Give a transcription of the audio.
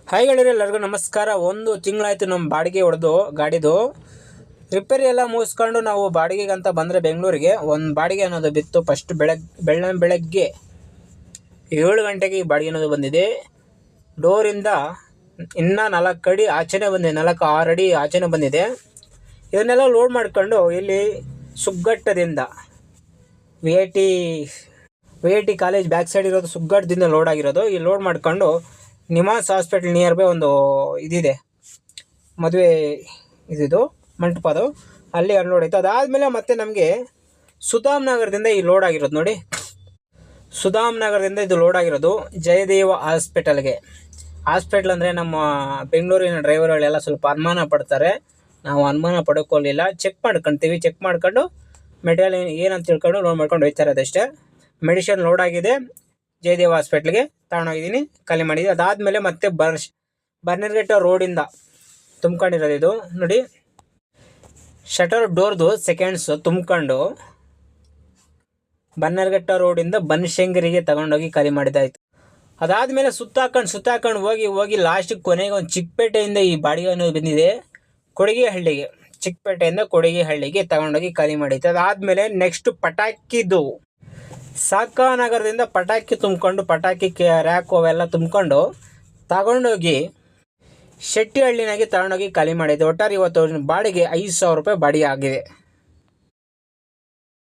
Hi ಗೆಳೆಯರೆ, ಎಲ್ಲರಿಗೂ ನಮಸ್ಕಾರ. ಒಂದು ತಿಂಗಳಾಯಿತು ನಮ್ಮ ಬಾಡಿಗೆ ಹೊಡೆದು ಗಾಡಿದು ರಿಪೇರಿ ಎಲ್ಲ ಮುಗಿಸ್ಕೊಂಡು ನಾವು ಬಾಡಿಗೆಗಂತ ಬಂದರೆ ಬೆಂಗಳೂರಿಗೆ ಒಂದು ಬಾಡಿಗೆ ಅನ್ನೋದು ಬಿತ್ತು. ಫಸ್ಟ್ ಬೆಳಗ್ಗೆ 7 ಗಂಟೆಗೆ ಈ ಬಾಡಿಗೆ ಅನ್ನೋದು ಬಂದಿದೆ. ಡೋರಿಂದ ಇನ್ನೂ 4 ಅಡಿ ಆಚೆನೇ ಬಂದಿದೆ, 4-6 ಅಡಿ ಆಚೆನೇ ಬಂದಿದೆ. ಇದನ್ನೆಲ್ಲ ಲೋಡ್ ಮಾಡ್ಕೊಂಡು ಇಲ್ಲಿ ಸುಗ್ಗಟ್ಟದಿಂದ V I T college back side ಇರೋದು ಸುಗ್ಗಟ್ಟದಿಂದ ಲೋಡ್ ಆಗಿರೋದು. ಈ ಲೋಡ್ ಮಾಡ್ಕೊಂಡು ನಿಮಾಸ್ ಹಾಸ್ಪಿಟಲ್ ನಿಯರ್ ಬೈ ಒಂದು ಇದಿದೆ, ಮದುವೆ ಇದಿದು ಮಂಟಪ, ಅದು ಅಲ್ಲಿ ಅನ್ಲೋಡ್ ಆಯಿತು. ಅದಾದಮೇಲೆ ಮತ್ತೆ ನಮಗೆ ಸುಧಾಮ್ ನಗರದಿಂದ ಈ ಲೋಡ್ ಆಗಿರೋದು ನೋಡಿ. ಸುಧಾಮ್ ನಗರದಿಂದ ಇದು ಲೋಡ್ ಆಗಿರೋದು ಜಯದೇವ ಹಾಸ್ಪಿಟಲ್ಗೆ. ಹಾಸ್ಪಿಟ್ಲ್ ಅಂದರೆ ನಮ್ಮ ಬೆಂಗಳೂರಿನ ಡ್ರೈವರ್ಗಳೆಲ್ಲ ಸ್ವಲ್ಪ ಅನುಮಾನ ಪಡ್ತಾರೆ. ನಾವು ಅನುಮಾನ ಪಡ್ಕೊಳ್ಳಿಲ್ಲ, ಚೆಕ್ ಮಾಡ್ಕೊಳ್ತೀವಿ. ಚೆಕ್ ಮಾಡ್ಕೊಂಡು ಮೆಟೀರಿಯಲ್ ಏನಂತ ತಿಳ್ಕೊಂಡು ಲೋಡ್ ಮಾಡ್ಕೊಂಡು ಹೋಗ್ತಾರೆ, ಅದಷ್ಟೇ. ಮೆಡಿಷನ್ ಲೋಡ್ ಆಗಿದೆ, ಜಯದೇವ ಹಾಸ್ಪಿಟ್ಲಿಗೆ ತಗೊಂಡೋಗಿದ್ದೀನಿ, ಖಾಲಿ ಮಾಡಿದ್ದೀನಿ. ಅದಾದಮೇಲೆ ಮತ್ತೆ ಬನ್ನೇರುಘಟ್ಟ ರೋಡಿಂದ ತುಂಬ್ಕೊಂಡಿರೋದು ಇದು ನೋಡಿ. ಶಟರ್ ಡೋರ್ದು ಸೆಕೆಂಡ್ಸು ತುಂಬ್ಕೊಂಡು ಬನ್ನೇರುಘಟ್ಟ ರೋಡಿಂದ ಬನಶಂಕರಿಗೆ ತಗೊಂಡೋಗಿ ಖಾಲಿ ಮಾಡಿದ್ದಾಯಿತು. ಅದಾದಮೇಲೆ ಸುತ್ತಾಕೊಂಡು ಹೋಗಿ ಲಾಸ್ಟಿಗೆ ಕೊನೆಗೆ ಒಂದು ಚಿಕ್ಕಪೇಟೆಯಿಂದ ಈ ಬಾಡಿಗೆ ಅನ್ನೋದು ಬಂದಿದೆ ಕೊಡಿಗೆಹಳ್ಳಿಗೆ. ಚಿಕ್ಕಪೇಟೆಯಿಂದ ಕೊಡಿಗೆಹಳ್ಳಿಗೆ ತಗೊಂಡೋಗಿ ಖಾಲಿ ಮಾಡಿತ್ತು. ಅದಾದಮೇಲೆ ನೆಕ್ಸ್ಟ್ ಪಟಾಕಿದು ಸಾಕಾನಗರದಿಂದ ಪಟಾಕಿ ತುಂಬಿಕೊಂಡು, ಪಟಾಕಿ ರ್ಯಾಕು ಅವೆಲ್ಲ ತುಂಬಿಕೊಂಡು ತಗೊಂಡೋಗಿ ಶೆಟ್ಟಿಹಳ್ಳಿನಾಗೆ ತಗೊಂಡೋಗಿ ಖಾಲಿ ಮಾಡಿದ್ದು. ಒಟ್ಟಾರೆ ಇವತ್ತು ಬಾಡಿಗೆ 5,000 ರೂಪಾಯಿ ಬಾಡಿಗೆ ಆಗಿದೆ.